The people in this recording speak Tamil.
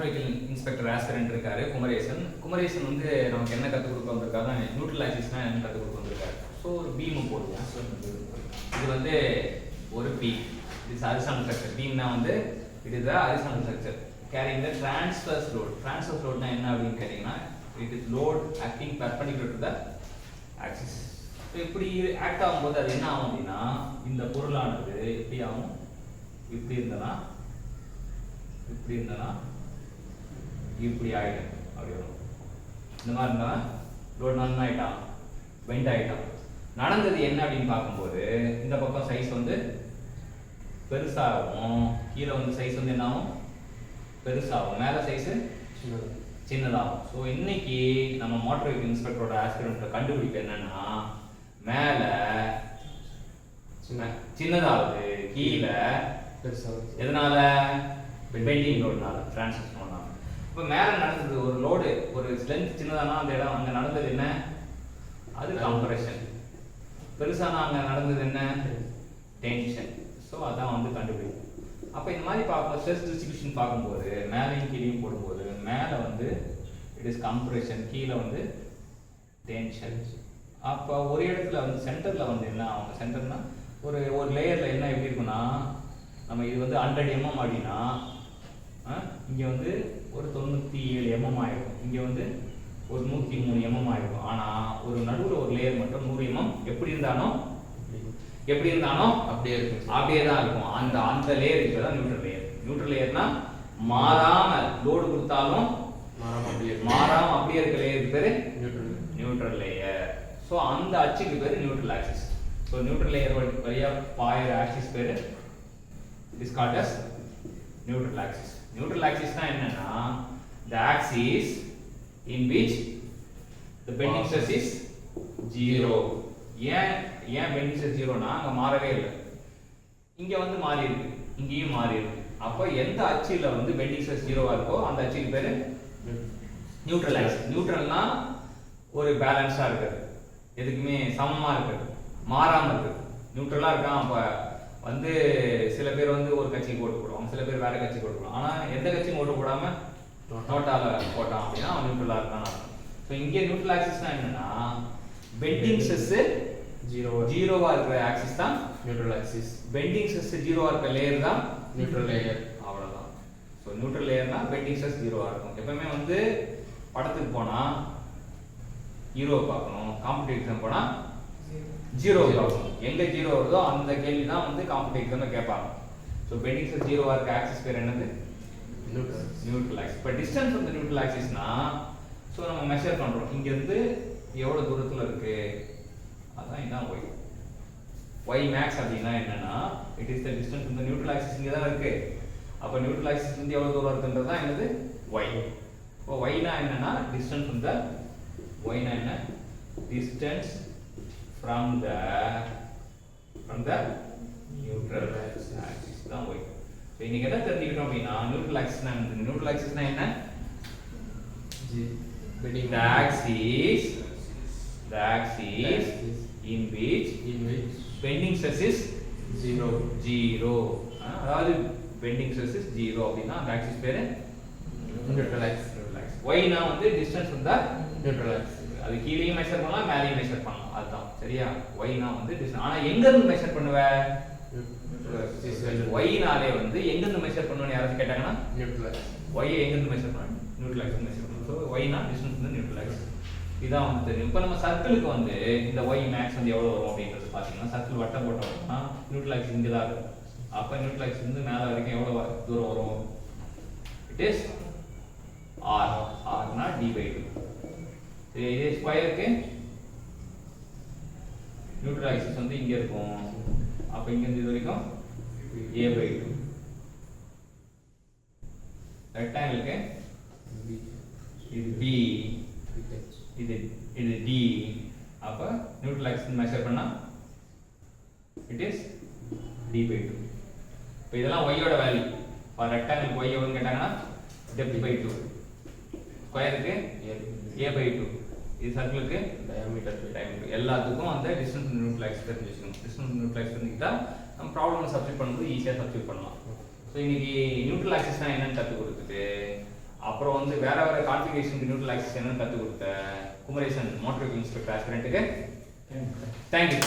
மோட்டார் வெஹிக்கிள் இன்ஸ்பெக்டர் ஆஸ்பிரண்ட் இருக்காரு குமரேசன். குமரேசன் வந்து நமக்கு என்ன கற்றுக் கொடுக்க வந்திருக்காரு, நியூட்ரல் ஆக்சிஸ்னா என்ன கற்றுக் கொடுக்க வந்திருக்காரு. ஸோ ஒரு பீம் போடுவோம். இது வந்து ஒரு பீம், இது ஹரிசாண்டல் ஸ்ட்ரக்சர். பீம்னா வந்து it is the horizontal structure carrying the transverse load. Transverse லோட்னா என்ன அப்படின்னு கேட்டிங்கன்னா, it is load acting perpendicular to the axis. So இப்படி ஆக்ட் ஆகும்போது அது என்ன ஆகும் அப்படின்னா, இந்த பொருளானது எப்படி ஆகும், இப்படி இருந்தனா இப்படி இருந்தனா இப்படி ஆகிடும், அப்படி வரும். இந்த மாதிரி இருந்தா லோட் நல்லா ஆகிட்டான், பெண்ட் ஆகிட்டான். நடந்தது என்ன அப்படின்னு பார்க்கும்போது, இந்த பக்கம் சைஸ் வந்து பெருசாகும், கீழே வந்து சைஸ் வந்து என்ன ஆகும், பெருசாகும், மேலே சைஸு சின்னதாகும். ஸோ இன்னைக்கு நம்ம மோட்டார் வெஹிக்கிள் இன்ஸ்பெக்டரோட ஆஸ்பிரண்ட் கண்டுபிடிப்பு என்னன்னா, மேலே சின்னதாகுது, கீழே பெருசாகுது. எதனால? பெண்டிங் லோடுனால, டிரான்ஸ்வர்ஸ் லோடுனால. இப்போ மேலே நடந்தது ஒரு லோடு, ஒரு ஸ்ட்ரென்த் சின்னதானா அந்த இடம் அங்கே நடந்தது என்ன, அது கம்ப்ரெஷன். பெருசானா அங்கே நடந்தது என்ன, டென்ஷன். ஸோ அதான் வந்து கண்டுபிடிக்கும். அப்போ இந்த மாதிரி பார்க்கும்போது ஸ்ட்ரெஸ் டிஸ்ட்ரிபியூஷன் பார்க்கும்போது மேலேயும் கீழேயும் போடும்போது மேலே வந்து இட் இஸ் கம்ப்ரெஷன், கீழே வந்து டென்ஷன். அப்போ ஒரு இடத்துல வந்து சென்டரில் வந்து என்ன ஆகும், சென்டர்னா ஒரு லேயரில் என்ன எப்படி இருக்குன்னா, நம்ம இது வந்து 100 mm அப்படின்னா இங்கே வந்து ஒரு 97 mm ஆகிடும், இங்கே வந்து ஒரு 103 mm ஆகிடும். ஆனால் ஒரு நடுவில் ஒரு லேயர் மட்டும் 100 mm எப்படி இருந்தாலும் அப்படியே இருக்கும், அப்படியே தான் இருக்கும். அந்த லேயர் இப்போ தான் நியூட்ரல் லேயர். நியூட்ரல் லேயர்னா மாறாமல் லோடு கொடுத்தாலும் மாறாமல் அப்படியே இருக்க லேயருக்கு பேர் நியூட்ரல் லேயர். ஸோ அந்த அச்சுக்கு பேர் neutral axis. So neutral layer வழியாக பாயிற ஆக்சிஸ் பேர் is called as neutral axis. Neutral ஆக்சிஸ்னா என்னன்னா, the axis in which the bending stress is 0. ஏன் பெண்டிங் ஸ்ட்ரெஸ் 0னா, அங்க மாறவே இல்லை, இங்க வந்து மாறி இருக்கு, இங்கேயும் மாறி இருக்கு. அப்போ எந்த அச்சில வந்து பெண்டிங் ஸ்ட்ரெஸ் 0வா இருக்கோ அந்த அச்சுக்கு பேரு நியூட்ரல் ஆக்சிஸ். நியூட்ரல்னா ஒரு பேலன்ஸா இருக்குது, எதுக்குமே சமமா இருக்குது, மாறாம இருக்குது, நியூட்ரலா இருக்கான். அப்ப வந்து சில பேர் வந்து ஒரு கட்சிக்கு ஓட்டு போடுவாங்க, சில பேர் வேற கட்சிக்கு ஓட்டு போடுவாங்க. ஆனா எந்த கட்சியும் ஓட்டு போடாம நோட்டால போட்டான் அப்படின்னா அவன் நியூட்ரலா இருக்கான்னு அர்த்தம். ஸோ இங்கே நியூட்ரல் ஆக்சிஸ்னா என்னன்னா, பெண்டிங் ஸ்ட்ரெஸ் 0வா இருக்கிற ஆக்சிஸ் தான் நியூட்ரல் ஆக்சிஸ். பெண்டிங் ஸ்ட்ரெஸ் 0வா இருக்க லேயர் தான் நியூட்ரல் லேயர். அவ்வளவுதான். ஸோ நியூட்ரல் லேயர்னா பெண்டிங் ஸ்ட்ரெஸ் 0வா இருக்கும். எப்பவுமே வந்து படத்துக்கு போனா ஹீரோவை பார்க்கணும், காம்படிட்டிவ் எக்ஸாம் போனா 0 பார்க்கணும். எங்க 0 வருதோ அந்த கேள்வி தான் வந்து காம்படிட்டிவ் எக்ஸாம்ல கேட்பாங்க. ஸோ பெண்டிங் ஸ்ட்ரெஸ் 0வா இருக்க ஆக்சிஸ் பேர் என்னது, நியூட்ரல் ஆக்சிஸ். இப்போ டிஸ்டன்ஸ் ஆஃப் தி நியூட்ரல் ஆக்சிஸ்னா, ஸோ நம்ம மெஷர் பண்றோம், இங்க இருந்து எவ்வளவு தூரத்துல இருக்கு, அதான் இதான் y max அப்படின்னா என்னன்னா, it is the distance from the neutral axis. இங்க தான் இருக்கு. அப்ப நியூட்ரல் ஆக்சிஸ் வந்து எவ்வளவு தூரம் இருக்குன்றது தான் என்னது, y. இப்போ y னா என்னன்னா டிஸ்டன்ஸ் ஃப்ரம் தி, y னா என்ன, distance from the neutral axis தான் y. இப்போ இன்னைக்கு என்ன தெரிஞ்சுக்கிட்டோம் அப்படின்னா, நியூட்ரல் ஆக்சிஸ்னா என்ன, நியூட்ரல் ஆக்சிஸ்னா என்ன, the axis in which bending stress is 0. அதாவது bending stress is 0 அப்படின்னா அந்த ஆக்சிஸ் பேரு நியூட்ரல் ஆக்சிஸ். y னா வந்து distance from the neutral axis. அது கீழேயும் மெஷர் பண்ணலாம், மேலேயும் மெஷர் பண்ணலாம், அதுதான் சரியா. y னா வந்து டிஸ்டன்ஸ். ஆனா எங்க இருந்து மெஷர் பண்ணுவ, y னாலே வந்து எங்க இருந்து மெஷர் பண்ணுவன்னு யாராவது கேட்டாங்கன்னா, நியூட்ரல் ஆக்சிஸ். y எங்க இருந்து மெஷர் பண்ணணும், நியூட்ரல் ஆக்சிஸ் மெஷர் பண்ணணும். சோ y னா distance from the neutral axis. இதான் வந்து தெரியும். இப்போ நம்ம சர்க்கிளுக்கு வந்து இந்த y max வந்து எவ்வளவு வரும் அப்படின்றது பாத்தீங்கன்னா, சர்க்கிள் வட்டம் போட்டோம்னா நியூட்ரல் ஆக்சிஸ் இங்க தான் இருக்கும். அப்ப நியூட்ரல் ஆக்சிஸ் வந்து மேல வரைக்கும் எவ்வளவு தூரம் வரும், இட் இஸ் r. r னா d/2. இதே ஸ்கொயருக்கு நியூட்ரல் ஆக்சிஸ் வந்து இங்க இருக்கும். அப்ப இங்க இருந்து இது வரைக்கும் a/2. ரெக்டாங்கிளுக்கு இது b, இது d. அப்ப நியூட்ரல் ஆக்சிஸ் மெஷர் பண்ணா இட் இஸ் d/2. இப்போ இதெல்லாம் y யோட வேல்யூ. ஃபார் ரெக்டாங்கிள் y எவ்வளவு கேட்டாங்கன்னா depth by 2, ஸ்கொயருக்கு a/2, இது சர்க்கிளுக்கு diameter. எல்லாத்துக்கும் அந்த டிஸ்டன்ஸ் நியூட்ரல் ஆக்சிஸ் தெரிஞ்சுக்கணும். டிஸ்டன்ஸ் நியூட்ரல் ஆக்சிஸ் தெரிஞ்சிட்டா நம்ம ப்ராப்ளம் சப்ஸ்டிட் பண்ணும்போது ஈஸியா சப்ஸ்டிட் பண்ணலாம். ஸோ இன்னைக்கு நியூட்ரல் ஆக்சிஸ்னா என்னன்னு கற்றுக் கொடுத்துட்டு அப்புறம் வந்து வேற வேற கான்ஃபிகரேஷனுக்கு நியூட்ரல் ஆக்சிஸ் என்னன்னு கற்றுக் கொடுத்த குமரேசன் மோட்டார் இன்ஸ்பெக்டர் ஆஸ்பிரண்ட்டுக்கு தேங்க்யூ.